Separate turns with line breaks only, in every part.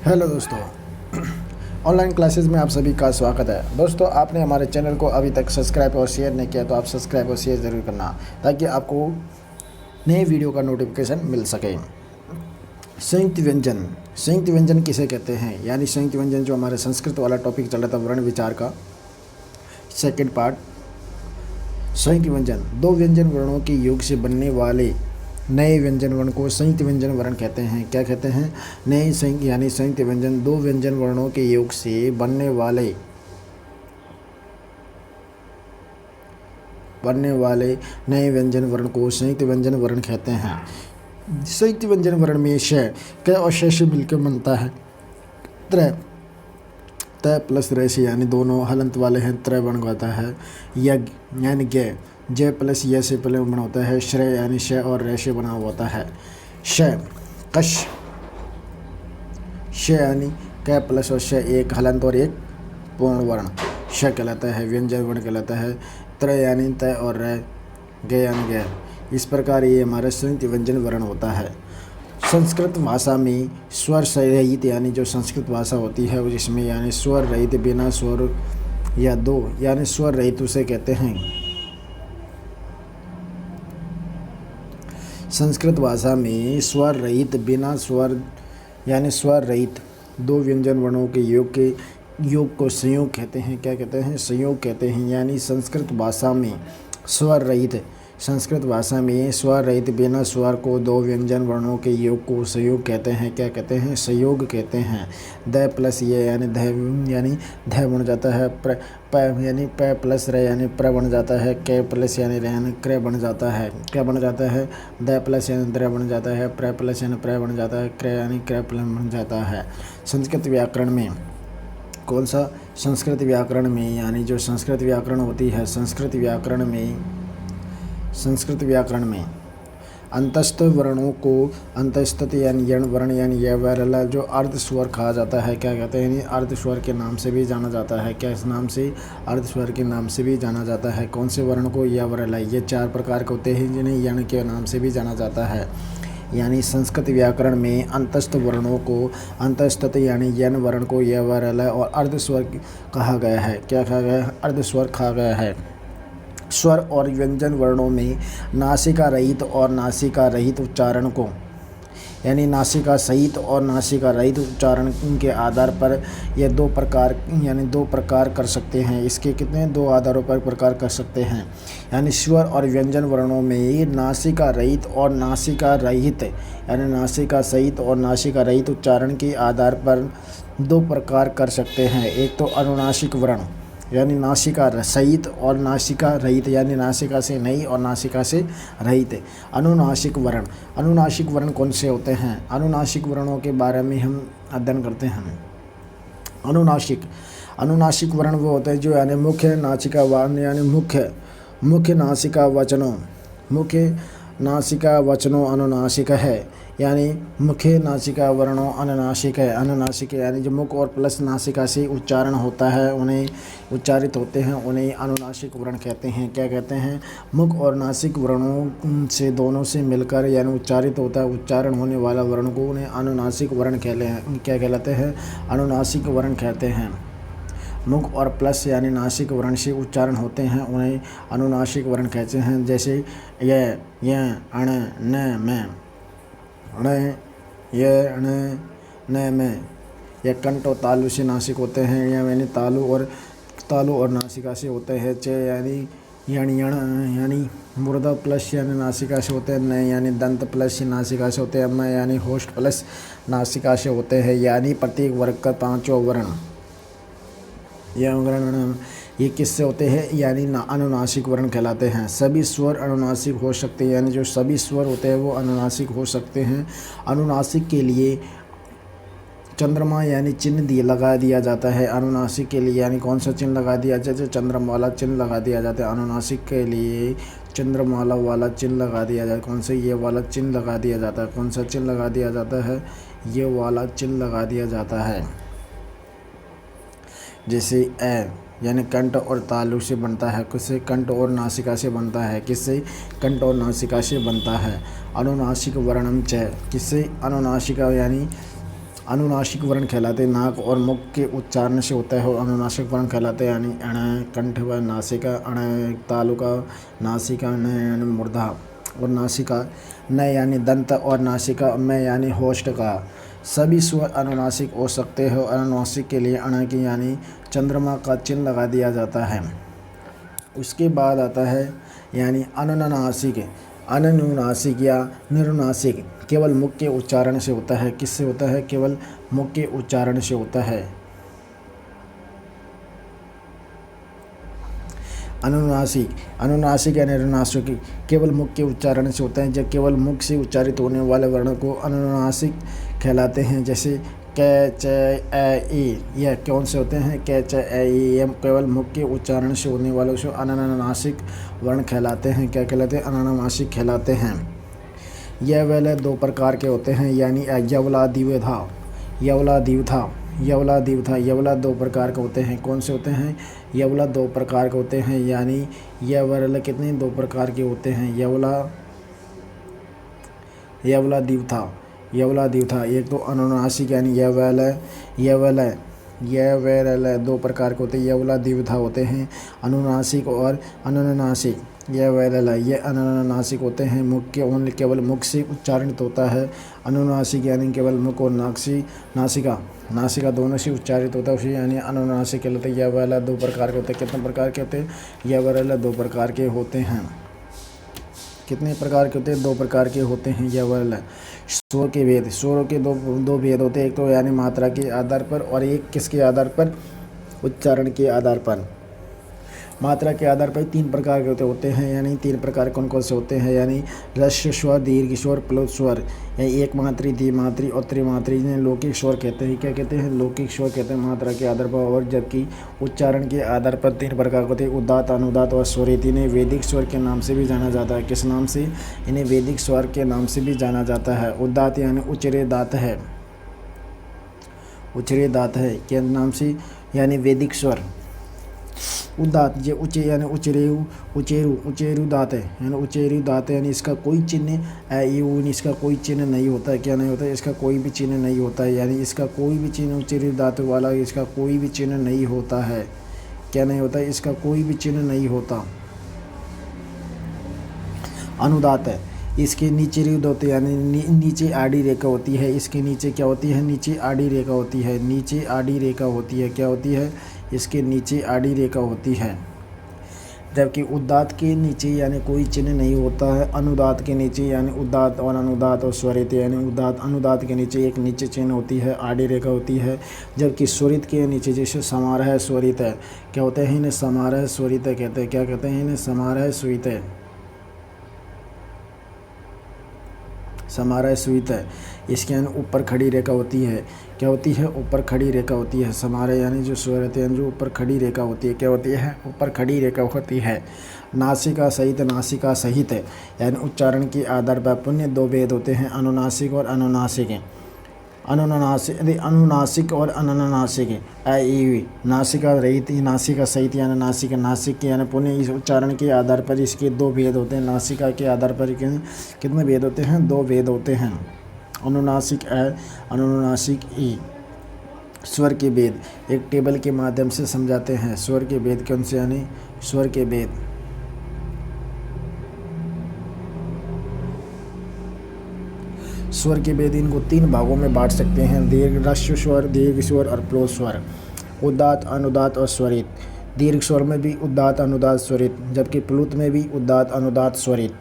Hello दोस्तों, online classes में आप सभी का स्वागत है। दोस्तों, आपने हमारे चैनल को अभी तक सब्सक्राइब और शेयर नहीं किया तो आप सब्सक्राइब और शेयर ज़रूर करना ताकि आपको नए वीडियो का नोटिफिकेशन मिल सके। संयुक्त व्यंजन किसे कहते हैं? यानी संयुक्त व्यंजन जो हमारे संस्कृत वाला टॉपिक चल रहा था वर्ण विचार का सेकेंड पार्ट। संयुक्त व्यंजन दो व्यंजन वर्णों के योग से बनने वाले नए व्यंजन वर्ण को संयुक्त व्यंजन वर्ण कहते हैं। क्या कहते हैं? नए संयुक्त यानी संयुक्त व्यंजन दो व्यंजन वर्णों के योग से बनने वाले नए व्यंजन वर्ण को संयुक्त व्यंजन वर्ण कहते हैं। संयुक्त व्यंजन वर्ण में श क और श से मिलकर बनता है त्र। त प्लस रे से यानी दोनों हलंत वाले हैं, त्र बन जाता है। यज्ञ यानी ग ज प्लस य से पहले बना होता है। श्रेय यानी श और रे से बना होता है। श कश श यानी क प्लस और श एक हलंत और एक पूर्ण वर्ण श कहलाता है, व्यंजन वर्ण कहलाता है। त्र यानी त और रे ग यानी ग। इस प्रकार ये हमारा संयुक्त व्यंजन वर्ण होता है। संस्कृत भाषा में स्वर रहित यानी जो संस्कृत भाषा होती है जिसमें यानी स्वर रहित बिना स्वर या दो यानी स्वर रहित उसे कहते हैं। संस्कृत भाषा में स्वर रहित बिना स्वर यानी स्वर रहित दो व्यंजन वर्णों के योग को संयोग कहते हैं। क्या कहते हैं? संयोग कहते हैं। यानी संस्कृत भाषा में स्वर रहित बिना स्वर को दो व्यंजन वर्णों के योग को संयोग कहते हैं। क्या कहते हैं? संयोग कहते हैं। द प्लस ये यानी ध बन जाता है। प यानी प प्लस रे यानी प्र बन जाता है। क प्लस यानी रे यानी क्र बन जाता है। क्या बन जाता है? द प्लस यानी द्र बन जाता है। प्र प्लस यानी प्र बन जाता है। क्र यानी क्र प्लस बन जाता है। संस्कृत व्याकरण में कौन सा? संस्कृत व्याकरण में यानी जो संस्कृत व्याकरण होती है संस्कृत व्याकरण में अंतस्थ वर्णों को अंतस्थ यानी यण वर्ण यानी य वैरला जो अर्ध स्वर कहा जाता है। क्या कहते हैं? अर्ध स्वर के नाम से भी जाना जाता है। क्या इस नाम से? अर्ध स्वर के नाम से भी जाना जाता है। कौन से वर्ण को? य वैरला। ये चार प्रकार के होते हैं जिन्हें यण के नाम से भी जाना जाता है। यानी संस्कृत व्याकरण में अंतस्थ वर्णों को अंतस्थ यानी यण वर्ण को य वैरला और अर्ध स्वर कहा गया है। क्या कहा गया है? अर्ध स्वर कहा गया है। स्वर और व्यंजन वर्णों में नासिका रहित और नासिका रहित उच्चारण को यानी नासिका सहित और नासिका रहित उच्चारण के आधार पर ये दो प्रकार कर सकते हैं। इसके कितने? दो आधारों पर प्रकार कर सकते हैं। यानी स्वर और व्यंजन वर्णों में नासिका रहित और नासिका रहित यानी नासिका सहित और नासिका रहित उच्चारण के आधार पर दो प्रकार कर सकते हैं। एक तो अनुनासिक वर्ण यानी नासिका सहित और नासिका रहित यानी नासिका से नहीं और नासिका से रहित। अनुनासिक वर्ण कौन से होते हैं? अनुनासिक वर्णों के बारे में हम अध्ययन करते हैं। अनुनासिक वर्ण वो होते हैं जो यानी मुख्य नासिका वर्ण यानी मुख्य नासिका वचनों अनुनासिक है। यानी मुख्य नासिका वर्णों अनुनासिक है। अनुनासिक यानी जो मुख और प्लस नासिका से उच्चारण होता है उन्हें उच्चारित होते हैं उन्हें अनुनासिक वर्ण कहते हैं। क्या कहते हैं? मुख और नासिक वर्णों से दोनों से मिलकर यानी उच्चारित होता है उच्चारण होने वाला वर्ण को उन्हें अनुनासिक वर्ण क्या कहलाते हैं? अनुनासिक वर्ण कहते हैं। मुख और प्लस यानी नासिक वर्ण से उच्चारण होते हैं उन्हें अनुनासिक वर्ण कहते हैं। जैसे य अण न में अण य अण न में। यह कंठ और तालु से नासिक होते हैं यानी तालु और नासिका से होते हैं। च यानी यानी मुर्दा प्लस यानी नासिका से होते हैं। न यानी दंत प्लस नासिका से होते हैं। म यानी होस्ट प्लस नासिका से होते हैं। यानी प्रत्येक वर्ग का पांचों वर्ण ये किससे होते हैं? यानी अनुनासिक वर्ण कहलाते हैं। सभी स्वर अनुनासिक हो सकते हैं यानी जो सभी स्वर होते हैं वो अनुनासिक हो सकते हैं। अनुनासिक के लिए चंद्रमा यानी चिन्ह लगा दिया जाता है। अनुनासिक के लिए यानी कौन सा चिन्ह लगा दिया जाता है? चंद्रमा वाला चिन्ह लगा दिया जाता है। अनुनासिक के लिए चंद्रमाला वाला चिन्ह लगा दिया जाता है। कौन सा? ये वाला चिन्ह लगा दिया जाता है। कौन सा चिन्ह लगा दिया जाता है? ये वाला चिन्ह लगा दिया जाता है। जैसे यानी कंठ और तालु से बनता है। किससे? कंठ और नासिका से बनता है। किससे? कंठ और नासिका से बनता है। अनुनासिक वर्णम च किससे? अनुनासिका यानी अनुनासिक वर्ण कहलाते हैं। नाक और मुख के उच्चारण से होता है अनुनासिक वर्ण कहलाते हैं, यानी अण कंठ व नासिका, अण तालुका, नासिका न यानी मूर्धा और नासिका, न यानी दंत और नासिका में यानी होष्ट का। सभी स्वर अनुनासिक हो सकते हैं। अनुनासिक के लिए अण की यानी चंद्रमा का चिन्ह लगा दिया जाता है। उसके बाद आता है यानी अनुनासिक। अनुनासिक या निरुनासिक केवल मुख के उच्चारण से होता है। किससे होता है? केवल मुख के उच्चारण से होता है। अनुनासिक, अनुनासिक या निरुनासिक केवल मुख के उच्चारण से होता है। जब केवल मुख से उच्चारित होने वाले वर्ण को अनुनासिक कहलाते हैं। जैसे क, च, ए, ई, यह कौन से होते हैं? क, च, ए, ई, यह केवल मुख के उच्चारण से होने वालों से अनुनासिक वर्ण कहलाते हैं। क्या कहलाते हैं? अनुनासिक कहलाते हैं। यह वाले दो प्रकार के होते हैं, यानी यवला द्विधा, यवला द्विधा, यवला द्विधा। यवला दो प्रकार के होते हैं। कौन से होते हैं? यवला दो प्रकार के होते हैं, यानी यह वाले कितने? दो प्रकार के होते हैं। यवला, यवला द्विधा, यवला द्विधा। एक तो अनुनासिक यानी यह वाले दो प्रकार के होते हैं। यवला द्विधा होते हैं अनुनासिक और अनुनासिक। यह वाले ये अनुनासिक होते हैं, मुख के ओनली केवल मुख से उच्चारित होता है। अनुनासिक यानी केवल मुख और नासिका दोनों से उच्चारित होता है उसे यानी अनुनासिक कहलाते हैं। यह वाला दो प्रकार के होते हैं। कितने प्रकार के होते हैं? यह वाला दो प्रकार के होते हैं। कितने प्रकार के होते हैं? दो प्रकार के होते हैं। यह वाला स्वर के भेद, स्वरों के दो भेद होते हैं। एक तो यानी मात्रा के आधार पर और एक किसके आधार पर? उच्चारण के आधार पर। मात्रा के आधार पर तीन प्रकार के होते हैं, यानी तीन प्रकार कौन कौन से होते हैं? यानी ह्रस्व स्वर, दीर्घ स्वर, प्लुत स्वर। यानी एक मात्री, द्विमात्री और त्रिमात्री जिन्हें लौकिक स्वर कहते हैं। क्या कहते हैं? लौकिक स्वर कहते हैं मात्रा के आधार पर। और जबकि उच्चारण के आधार पर तीन प्रकार के होते हैं, उदात्त, अनुदात्त और स्वरित। इन्हें वैदिक स्वर के नाम से भी जाना जाता है। किस नाम से? इन्हें वैदिक स्वर के नाम से भी जाना जाता है। उदात्त यानी उच्चरे दात है, उच्चरे दात है क्या नाम से? यानी वैदिक स्वर। उदात्त ये ऊँचे यानी उचेरू दात है, यानी उचेरू दात है, यानी इसका कोई चिन्ह इसका कोई चिन्ह नहीं होता है। क्या नहीं होता है? इसका कोई भी चिन्ह नहीं होता है, यानी इसका कोई भी चिन्ह उचेरू दात वाला इसका कोई भी चिन्ह नहीं होता है। क्या नहीं होता है? इसका कोई भी चिन्ह नहीं होता। अनुदात है, इसके नीचे रुद होती है, यानी नीचे आड़ी रेखा होती है। इसके नीचे क्या होती है? नीचे आड़ी रेखा होती है, नीचे आड़ी रेखा होती है। क्या होती है? इसके नीचे आड़ी रेखा होती है। जबकि उदात्त के नीचे यानी कोई चिन्ह नहीं होता है। अनुदात्त के नीचे यानी उदात्त और अनुदात्त और स्वरित यानी उदात्त अनुदात्त के नीचे एक नीचे चिन्ह होती है, आड़ी रेखा होती है। जबकि स्वरित के नीचे जैसे समारोह स्वरित है, क्या होते हैं? इन्हें समारोह स्वरित कहते हैं। क्या कहते हैं? इन्हें समारोह स्वरित है, समारोह स्वरित है। इसके यानी ऊपर खड़ी रेखा होती है। क्या होती है? ऊपर खड़ी रेखा होती है। समारोह यानी जो स्वरित है जो ऊपर खड़ी रेखा होती है। क्या होती है? ऊपर खड़ी रेखा होती है। नासिका सहित, नासिका सहित है, यानी उच्चारण के आधार पर पुण्य दो भेद होते हैं, अनुनासिक और अनुनासिक। अनुनासिक और अनुनासिक नासिका रहित, नासिका सहित यानी नासिक, नासिक के यानी पुण्य इस उच्चारण के आधार पर इसके दो भेद होते हैं। नासिका के आधार पर कितने भेद होते हैं? दो भेद होते हैं। अनुनासिक अनुनासिक ई। स्वर के भेद एक टेबल के माध्यम से समझाते हैं। स्वर के भेद कौन से? यानी स्वर के भेद स्वर के भेद इनको तीन भागों में बांट सकते हैं, दीर्घ ह्रस्व स्वर, दीर्घ स्वर और प्लुत स्वर। उदात्त, अनुदात्त और स्वरित। दीर्घ स्वर में भी उदात्त, अनुदात्त, स्वरित, जबकि प्लुत में भी उदात्त, अनुदात्त, स्वरित।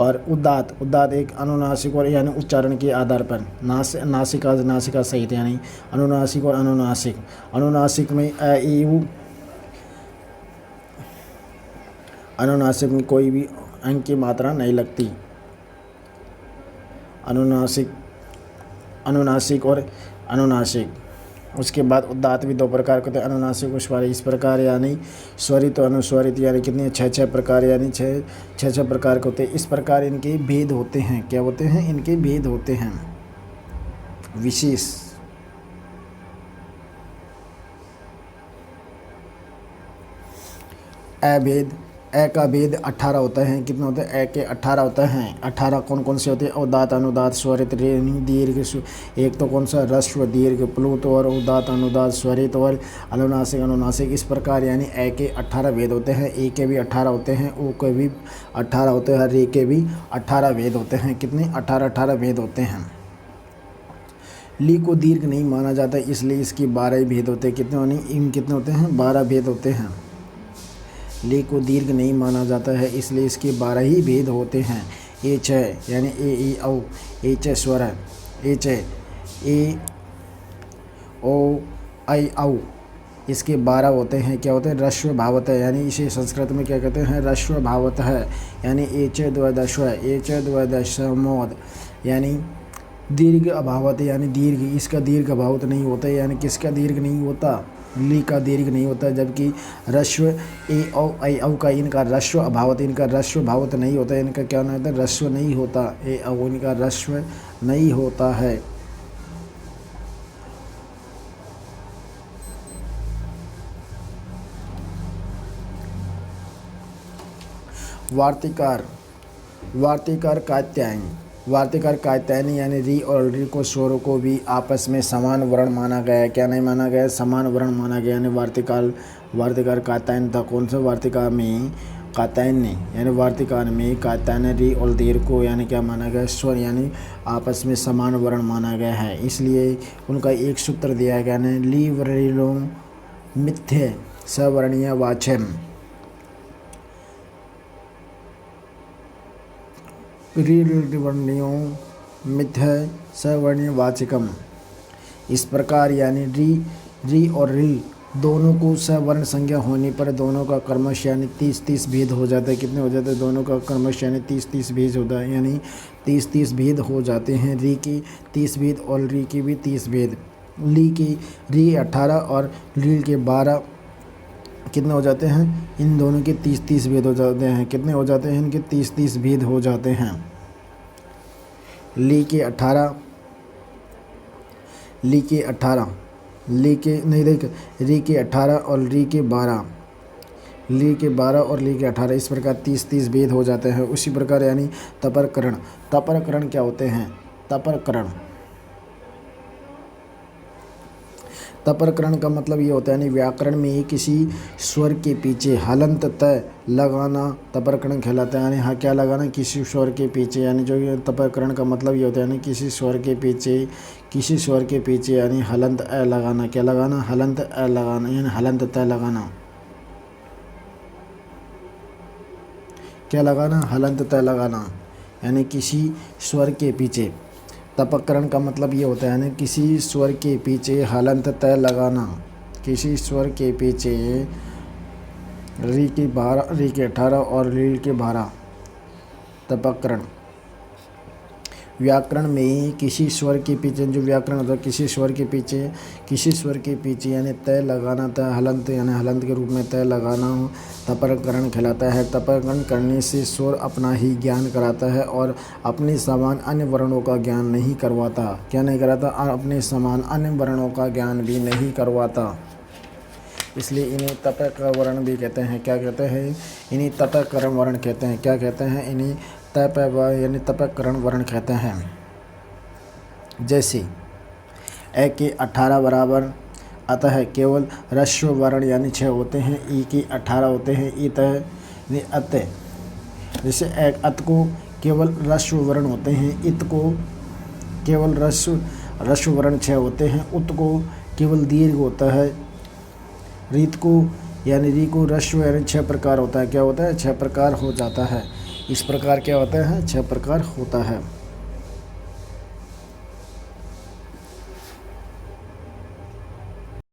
और उदात्त एक अनुनासिक और यानी उच्चारण के आधार पर नासिका सहित यानी अनुनासिक और अनुनासिक। अनुनासिक में अनुनासिक में कोई भी अंक की मात्रा नहीं लगती। अनुनासिक और अनुनासिक। उसके बाद उदात्त भी दो प्रकार के होते हैं, अनुनासिक और स्वरित। इस प्रकार यानी स्वरित और अनुस्वरित यानी कितने? छः प्रकार, यानी छः प्रकार के होते हैं। इस प्रकार इनके भेद होते हैं। क्या होते हैं? इनके भेद होते हैं विशेष। अभेद, ए का भेद 18 होते हैं। कितने होते हैं? ए के 18 होते हैं। 18 कौन कौन से होते हैं? उदात, अनुदात, स्वरित, रेणी, दीर्घ। एक तो कौन सा? ह्रस्व, दीर्घ, प्लुत और उदात, अनुदात, स्वरित और अनुनासिक, अनुनासिक। इस प्रकार यानी ए के 18 भेद होते हैं। ए के भी 18 होते हैं। ओ के भी 18 होते हैं। रे के भी 18 भेद होते हैं। कितने? 18 भेद होते हैं। ली को दीर्घ नहीं माना जाता, इसलिए इसकी 12 ही भेद होते हैं। कितने होते हैं? 12 भेद होते हैं। ली को दीर्घ नहीं माना जाता है, इसलिए इसके 12 ही भेद होते हैं। ए छ यानी ए ई औ, ए छ स्वर है। ए छ ए ओ आई औ, इसके 12 होते हैं। क्या होते हैं? ह्रस्व भावत है, यानी इसे संस्कृत में क्या कहते हैं? ह्रस्व भावत है। यानी ए छ द्वादश है, ए छ द्वादश मोद, यानी दीर्घ अभावत है, यानी दीर्घ, इसका दीर्घ अभावत नहीं होता है। यानी किसका दीर्घ नहीं होता? ली का दीर्घ नहीं होता है। जबकि ह्रस्व ए औ आई औ का इनका ह्रस्व अभावत, इनका ह्रस्व भावत नहीं होता है। इनका क्या नहीं होता? ह्रस्व नहीं होता। ए औ इनका ह्रस्व नहीं होता है। वार्तिकार, वार्तिकार कात्यायन, वार्तिकार कात्यायनी यानी री और री को स्वरों को भी आपस में समान वर्ण माना गया है। क्या नहीं माना गया? समान वर्ण माना गया। यानी वार्तिकार कात्यायन था। कौन सा? वार्तिकार में कात्यायन ने, यानी वार्तिकार में कात्यायन री और दीर्घ को यानी क्या माना गया? स्वर यानी आपस में समान वर्ण माना गया है। इसलिए उनका एक सूत्र दिया गया है, ली वर्णियों मिथ्य सवर्णीय वाच्यम, वर्णियों मिथ्य सवर्णीय वाचकम। इस प्रकार यानी री और री दोनों को सवर्ण संज्ञा होने पर दोनों का कर्मश यानी 30 भेद हो जाता है। कितने हो जाते हैं? दोनों का कर्मश यानी 30 भेद होता है, यानी 30 भेद हो जाते हैं। री की 30 भेद और री की भी 30 भेद। री 18 और री के 12 कितने हो जाते हैं? इन दोनों के 30 भेद हो जाते हैं। कितने हो जाते हैं? इनके 30 भेद हो जाते हैं। ली के 18, री के 18 और री के 12, ली के 12 और ली के 18, इस प्रकार 30 भेद हो जाते हैं। उसी प्रकार यानी तपरकरण, तपरकरण क्या होते हैं? तपरकरण का मतलब ये होता है यानी व्याकरण में किसी स्वर के पीछे हलंत तय लगाना तपरकरण कहलाता है। यानी हाँ क्या लगाना? किसी स्वर के पीछे, यानी जो ये तपरकरण का मतलब ये होता है यानी किसी स्वर के पीछे यानी हलंत अ लगाना। क्या लगाना? हलंत अ लगाना, यानी हलंत तय लगाना। क्या लगाना? हलंत तय लगाना, यानी किसी स्वर के पीछे। तपकरण का मतलब ये होता है यानी किसी स्वर के पीछे हलंत तय लगाना। किसी स्वर के पीछे री के 18 और री के 12। तपकरण व्याकरण में किसी स्वर के पीछे, जो व्याकरण होता है किसी स्वर के पीछे यानी तय लगाना, तय हलंत यानी हलंत के रूप में तय लगाना तपरकरण कहलाता है। तपरकरण करने से स्वर अपना ही ज्ञान कराता है और अपने समान अन्य वर्णों का ज्ञान नहीं करवाता। क्या नहीं कराता? अपने समान अन्य वर्णों का ज्ञान भी नहीं करवाता। इसलिए इन्हें तपक वर्ण भी कहते हैं। क्या कहते हैं? इन्हें तपकरण वर्ण कहते हैं। क्या कहते हैं? इन्हें यानी तपकरण वर्ण कहते हैं। जैसे ए के 18 बराबर अतः केवल ह्रस्व वर्ण यानी 6 होते हैं। ई के 18 होते हैं। इतः अतः, जैसे अत को केवल ह्रस्व वर्ण होते हैं। इत को केवल ह्रस्व वर्ण 6 होते हैं। उत को केवल दीर्घ होता है। रीत को यानी री को ह्रस्व यानी 6 प्रकार होता है। क्या होता है? 6 प्रकार हो जाता है। इस प्रकार क्या होता है? 6 प्रकार होता है।